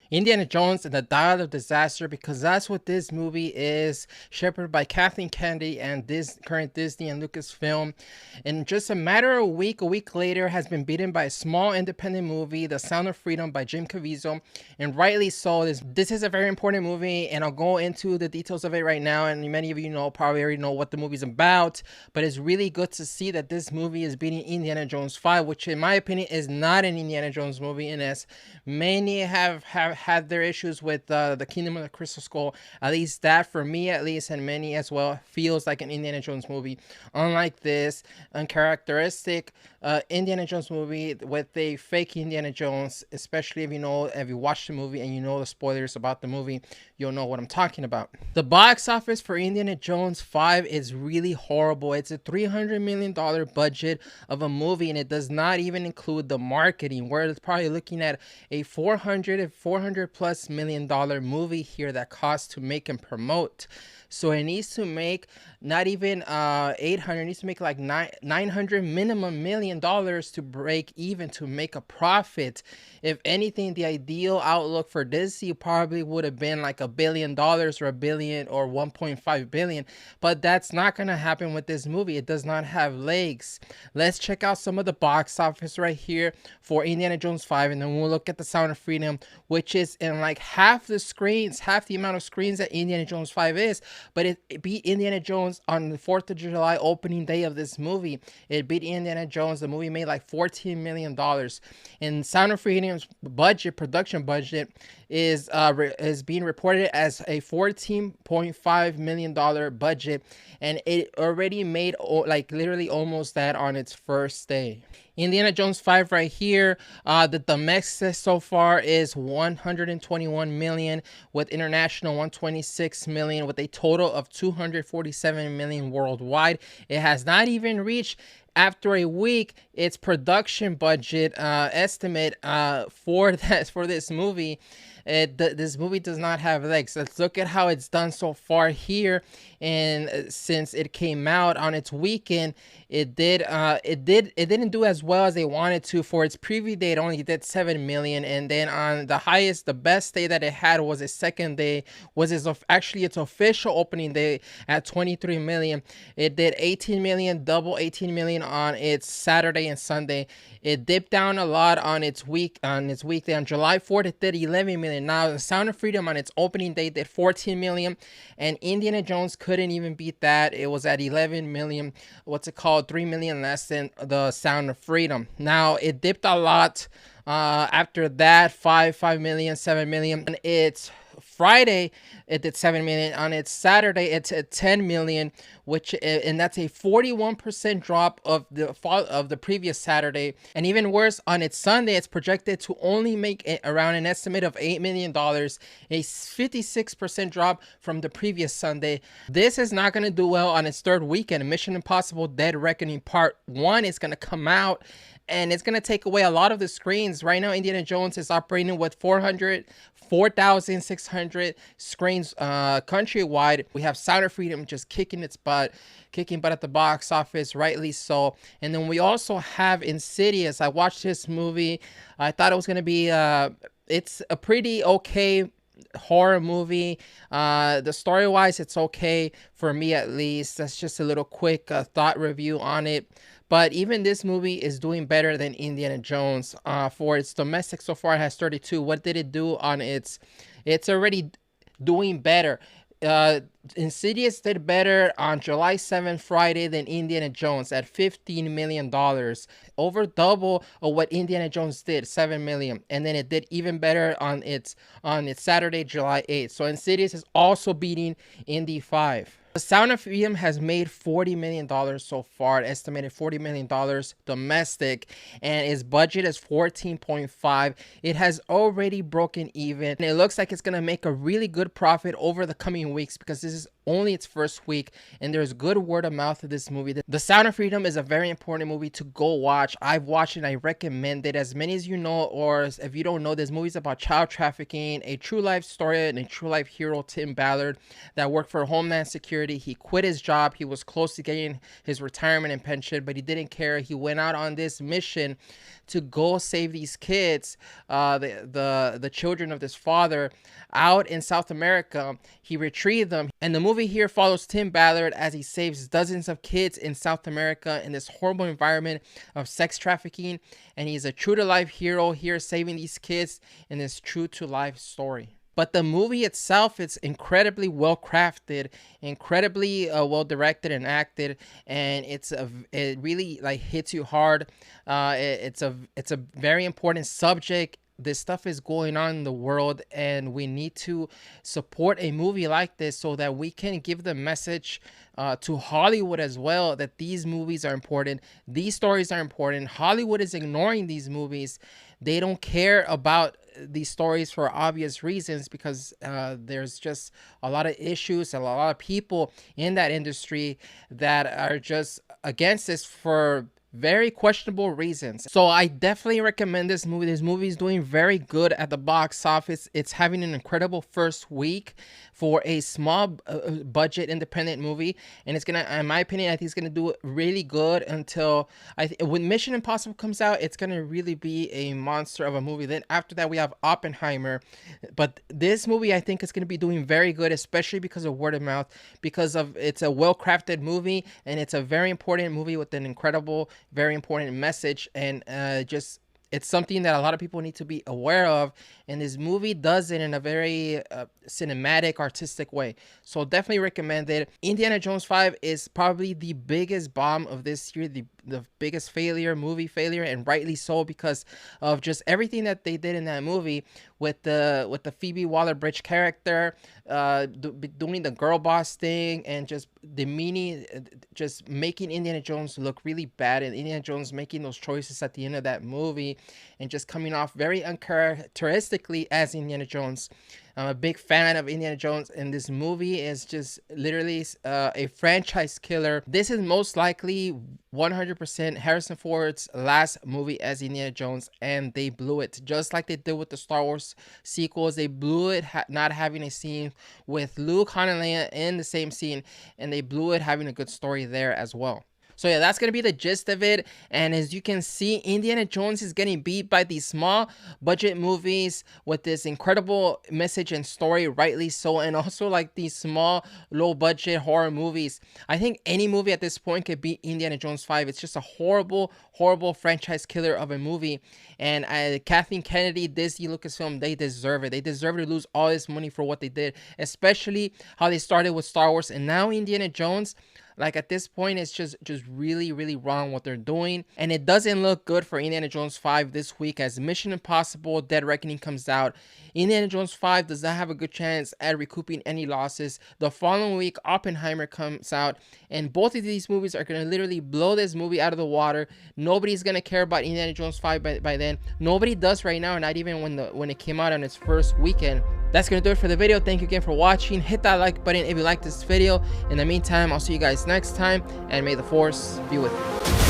Indiana Jones and the Dial of Disaster, because that's what this movie is, shepherded by Kathleen Kennedy and this current Disney and Lucasfilm. In just a matter of a week later, has been beaten by a small independent movie, The Sound of Freedom by Jim Caviezel, and rightly so. This is a very important movie, and I'll go into the details of it right now. And many of you probably already know what the movie's about, but it's really good to see that this movie is beating Indiana Jones 5, which in my opinion is not an Indiana Jones movie, and as many have had their issues with the Kingdom of the Crystal Skull. At least that, for me at least, and many as well, feels like an Indiana Jones movie. Unlike this uncharacteristic Indiana Jones movie with a fake Indiana Jones, especially if you watch the movie and you know the spoilers about the movie, you'll know what I'm talking about. The box office for Indiana Jones 5 is really horrible. It's a $300 million budget of a movie, and it does not even include the marketing, where it's probably looking at a $400 plus million movie here that costs to make and promote. So it needs to make not even 800, it needs to make like 900 minimum million dollars to break even, to make a profit. If anything, the ideal outlook for Disney probably would have been like $1 billion or $1 billion or 1.5 billion, but that's not gonna happen with this movie. It does not have legs. Let's check out some of the box office right here for Indiana Jones 5, and then we'll look at The Sound of Freedom, which is in like half the amount of screens that Indiana Jones 5 is. But it beat Indiana Jones on the 4th of July opening day of this movie. It beat Indiana Jones. The movie made like $14 million. And Sound of Freedom's production budget, is being reported as a $14.5 million budget, and it already made like literally almost that on its first day. Indiana Jones 5 right here, the domestic so far is 121 million, with international 126 million, with a total of 247 million worldwide. It has not even reached, after a week, its production budget estimate for this movie. This movie does not have legs. Let's look at how it's done so far here. And since it came out on its weekend, it didn't do as well as they wanted to. For its preview day, it only did 7 million, and then on the best day that it had was its second day, was actually its official opening day at 23 million. It did 18 million, double 18 million on its Saturday and Sunday. It dipped down a lot on its weekday. On July 4th, it did 11 million. Now, The Sound of Freedom on its opening day did 14 million, and Indiana Jones couldn't even beat that. It was at 11 million. 3 million less than The Sound of Freedom. Now, it dipped a lot after that, 5 million, 7 million. And it's Friday, it did 7 million. On its Saturday, it's at 10 million, and that's a 41% drop of the previous Saturday. And even worse, on its Sunday, it's projected to only make around an estimate of $8 million, a 56% drop from the previous Sunday. This is not going to do well on its third weekend. Mission Impossible Dead Reckoning Part 1 is going to come out, and it's going to take away a lot of the screens. Right now, Indiana Jones is operating with 4,600 screens countrywide. We have Sound of Freedom just kicking butt at the box office, rightly so. And then we also have Insidious. I watched this movie. I thought it was going to be, it's a pretty okay horror movie. The story wise, it's okay for me, at least. That's just a little quick thought review on it. But even this movie is doing better than Indiana Jones. For its domestic so far, it has 32. What did it do on its already doing better. Insidious did better on July 7th, Friday, than Indiana Jones at $15 million, over double of what Indiana Jones did, 7 million. And then it did even better on its Saturday, July 8th. So Insidious is also beating Indy 5. The Sound of Freedom has made $40 million so far, estimated $40 million domestic, and its budget is 14.5. It has already broken even, and it looks like it's going to make a really good profit over the coming weeks, because this is only its first week, and there's good word of mouth of this movie. The Sound of Freedom is a very important movie to go watch. I've watched it and I recommend it. As many as you know, or if you don't know, this movie is about child trafficking, a true life story, and a true life hero, Tim Ballard, that worked for Homeland Security. He quit his job. He was close to getting his retirement and pension, but he didn't care. He went out on this mission to go save these kids, the children of this father out in South America. He retrieved them, and the movie here follows Tim Ballard as he saves dozens of kids in South America in this horrible environment of sex trafficking, and he's a true to life hero here saving these kids in this true to life story. But the movie itself, it's incredibly well crafted, incredibly well directed and acted, and it really like hits you hard. It's a very important subject. This stuff is going on in the world, and we need to support a movie like this so that we can give the message to Hollywood as well that these movies are important. These stories are important. Hollywood is ignoring these movies. They don't care about these stories for obvious reasons, because there's just a lot of issues and a lot of people in that industry that are just against this for very questionable reasons. So I definitely recommend this movie. This movie is doing very good at the box office. It's having an incredible first week for a small budget independent movie, and it's gonna, in my opinion, I think it's gonna do really good until when Mission Impossible comes out. It's gonna really be a monster of a movie. Then after that we have Oppenheimer, but this movie I think is gonna be doing very good, especially because of word of mouth, because of it's a well-crafted movie, and it's a very important movie with an incredible, very important message, and just it's something that a lot of people need to be aware of, and this movie does it in a very cinematic, artistic way. So definitely recommend it. Indiana Jones 5 is probably the biggest bomb of this year, the biggest movie failure, and rightly so, because of just everything that they did in that movie with the Phoebe Waller-Bridge character, doing the girl boss thing, and just demeaning, just making Indiana Jones look really bad, and Indiana Jones making those choices at the end of that movie, and just coming off very uncharacteristically as Indiana Jones. I'm a big fan of Indiana Jones, and this movie is just literally a franchise killer. This is most likely 100% Harrison Ford's last movie as Indiana Jones, and they blew it. Just like they did with the Star Wars sequels, they blew it not having a scene with Luke, Han, and Leia in the same scene, and they blew it having a good story there as well. So yeah, that's going to be the gist of it. And as you can see, Indiana Jones is getting beat by these small budget movies with this incredible message and story, rightly so. And also like these small, low budget horror movies. I think any movie at this point could beat Indiana Jones 5. It's just a horrible, horrible franchise killer of a movie. And Kathleen Kennedy, Disney, Lucasfilm, they deserve it. They deserve to lose all this money for what they did, especially how they started with Star Wars and now Indiana Jones. Like at this point, it's just really, really wrong what they're doing. And it doesn't look good for Indiana Jones 5 this week as Mission Impossible Dead Reckoning comes out. Indiana Jones 5 does not have a good chance at recouping any losses. The following week, Oppenheimer comes out. And both of these movies are going to literally blow this movie out of the water. Nobody's going to care about Indiana Jones 5 by then. Nobody does right now, not even when it came out on its first weekend. That's going to do it for the video. Thank you again for watching. Hit that like button if you like this video. In the meantime, I'll see you guys next time, and may the Force be with you.